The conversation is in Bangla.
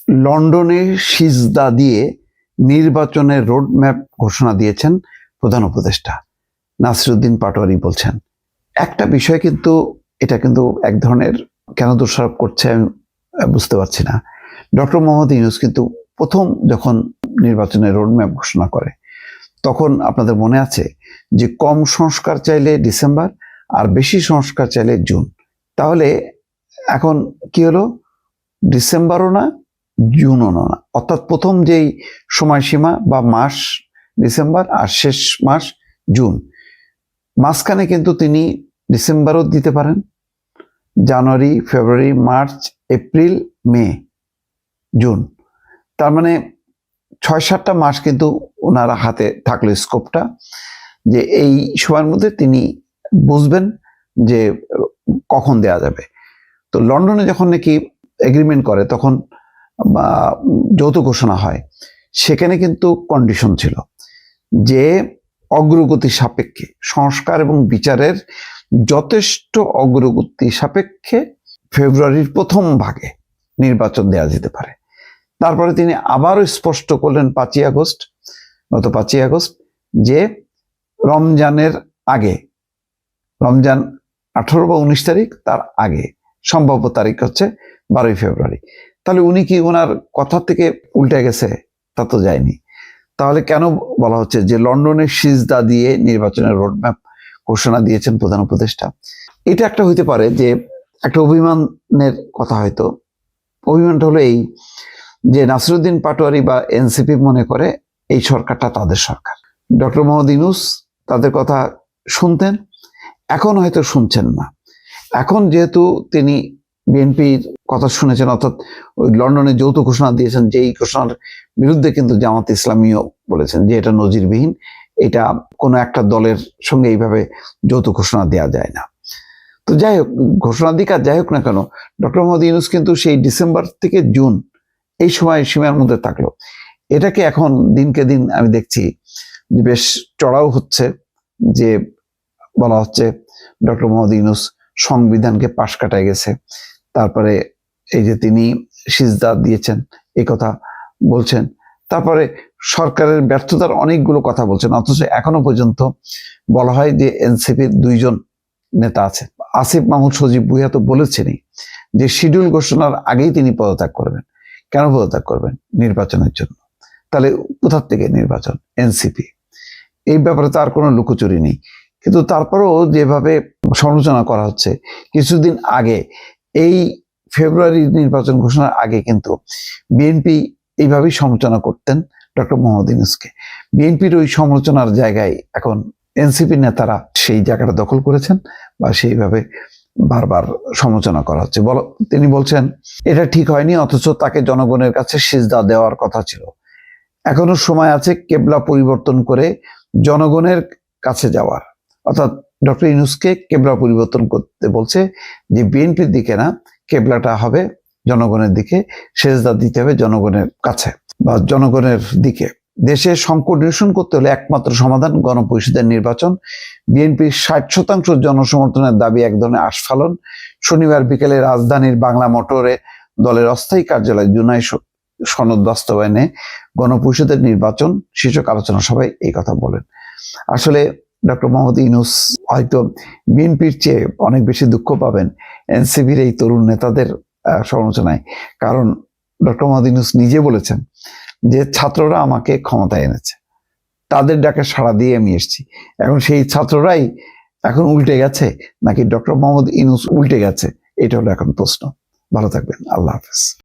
লন্ডনে সিজদা দিয়ে নির্বাচনের রোডম্যাপ ঘোষণা দিয়েছেন প্রধান উপদেষ্টা নাসিরুদ্দিন পাটোয়ারি। বলছেন একটা বিষয়, কিন্তু এটা কিন্তু এক ধরনের কেন দোষারোপ করছে আমি বুঝতে পারছি না। ডক্টর মোহাম্মদ ইউনূস কিন্তু প্রথম যখন নির্বাচনের রোডম্যাপ ঘোষণা করে তখন আপনাদের মনে আছে যে কম সংস্কার চাইলে ডিসেম্বর আর বেশি সংস্কার চাইলে জুন। তাহলে এখন কি হলো, ডিসেম্বরও না জুনও না, অর্থাৎ প্রথম যেই সময়সীমা বা মাস ডিসেম্বর আর শেষ মাস জুন, মাঝখানে কিন্তু তিনি ডিসেম্বরও দিতে পারেন, জানুয়ারি, ফেব্রুয়ারি, মার্চ, এপ্রিল, মে, জুন, তার মানে ৬-৭টা মাস কিন্তু ওনারা হাতে থাকলো স্কোপটা, যে এই সময়ের মধ্যে তিনি বুঝবেন যে কখন দেয়া যাবে। তো লন্ডনে যখন নাকি এগ্রিমেন্ট করে তখন যৌথ ঘোষণা হয়, সেখানে কিন্তু কন্ডিশন ছিল যে অগ্রগতি সাপেক্ষে সংস্কার এবং বিচারের যথেষ্ট অগ্রগতি সাপেক্ষে ফেব্রুয়ারির প্রথম ভাগে নির্বাচন দেওয়া যেতে পারে। তারপরে তিনি আবারও স্পষ্ট করলেন 5ই আগস্ট, গত 5ই আগস্ট, যে রমজানের আগে, রমজান 18 বা 19 তারিখ, তার আগে সম্ভাব্য তারিখ হচ্ছে 12ই ফেব্রুয়ারি। তাহলে উনি কি ওনার কথা থেকে উল্টে গেছে? তা তো যায়নি। তাহলে কেন বলা হচ্ছে যে লন্ডনের সিজদা দিয়ে নির্বাচনের রোডম্যাপ ঘোষণা দিয়েছেন প্রধান উপদেষ্টা? এটা একটা হইতে পারে যে একটা অভিমানের কথা। হয়তো অভিমানটা হলো এই যে নাসিরুদ্দিন পাটোয়ারি বা এনসিপি মনে করে এই সরকারটা তাদের সরকার, ডক্টর মোহাম্মদ ইউনূস তাদের কথা শুনতেন, এখন হয়তো শুনছেন না। এখন যেহেতু তিনি বিএনপির কথা শুনেছেন, অর্থাৎ ওই লন্ডনে যৌথ ঘোষণা দিয়েছেন, যেই ঘোষণার বিরুদ্ধে কিন্তু জামাত ইসলামীও বলেছেন যে এটা নজিরবিহীন, এটা কোনো একটা দলের সঙ্গে এইভাবে যৌথ ঘোষণা দেওয়া যায় না। তো যাই হোক, ঘোষণা দিক আর যাই হোক না কেন, ডক্টর মোহাম্মদ ইউনূস কিন্তু সেই ডিসেম্বর থেকে জুন এই সময় সীমার মধ্যে থাকলো। এটাকে এখন দিনকে দিন আমি দেখছি যে বেশ চড়াও হচ্ছে, যে বলা হচ্ছে ডক্টর মোহাম্মদ ইউনূস সংবিধানকে পাশ কাটায় গেছে, তারপরে এই যে তিনি সিজদা দিয়েছেন এই কথা বলছেন, তারপরে সরকারের ব্যর্থতার অনেকগুলো কথা বলছেন, অথচ এখনো পর্যন্ত বলা হয় যে এনসিপির 2জন নেতা আছে। আসিফ মাহমুদ সজীব ভুঁইয়া তো বলেছেনই যে শিডিউল ঘোষণার আগেই তিনি পদত্যাগ করবেন। কেন পদত্যাগ করবেন? নির্বাচনের জন্য। তাহলে কোথার থেকে নির্বাচন? এনসিপি। এই ব্যাপারে তো আর কোনো লুকোচুরি নেই। কিন্তু তারপরেও যেভাবে সমালোচনা করা হচ্ছে, কিছুদিন আগে এই ফেব্রুয়ারি নির্বাচন ঘোষণার আগে কিন্তু বিএনপি এইভাবেই সমালোচনা করতেন ডক্টর মোহাম্মদ ইউনূসকে। বিএনপির ওই সমালোচনার জায়গায় এখন এনসিপি নেতারা সেই জায়গাটা দখল করেছেন বা সেইভাবে বারবার সমালোচনা করা হচ্ছে। তিনি বলছেন এটা ঠিক হয়নি, অথচ তাকে জনগণের কাছে সিজদা দেওয়ার কথা ছিল। এখনো সময় আছে কেবলা পরিবর্তন করে জনগণের কাছে যাওয়ার, অর্থাৎ ডক্টর ইউনূসকে কেবলা পরিবর্তন করতে বলছে, যে বিএনপির দিকে না, কেবলাটা হবে জনগণের দিকে, সিজদা দিতে হবে জনগণের কাছে বা জনগণের দিকে। দেশে সংকট নিরসন করতে হলে একমাত্র সমাধান গণপরিষদের নির্বাচন। বিএনপির 60% জনসমর্থনের দাবি এক ধরনের আস্ফালন। শনিবার বিকেলে রাজধানীর বাংলা মোটরে দলের অস্থায়ী কার্যালয় জুলাই সনদ বাস্তবায়নে গণপরিষদের নির্বাচন শীর্ষক আলোচনা সভায় এই কথা বলেন। আসলে ডক্টর মোহাম্মদ ইউনূস হয়তো বিএনপির চেয়ে অনেক বেশি দুঃখ পাবেন এনসিপির এই তরুণ নেতাদের সমালোচনায়, কারণ ডক্টর মোহাম্মদ ইউনূস নিজে বলেছেন যে ছাত্ররা আমাকে ক্ষমতায় এনেছে, তাদের ডাকে সাড়া দিয়ে আমি এসেছি। এখন সেই ছাত্ররাই এখন উল্টে গেছে নাকি ডক্টর মোহাম্মদ ইউনূস উল্টে গেছে? এটা হলো এখন প্রশ্ন। ভালো থাকবেন, আল্লাহ হাফেজ।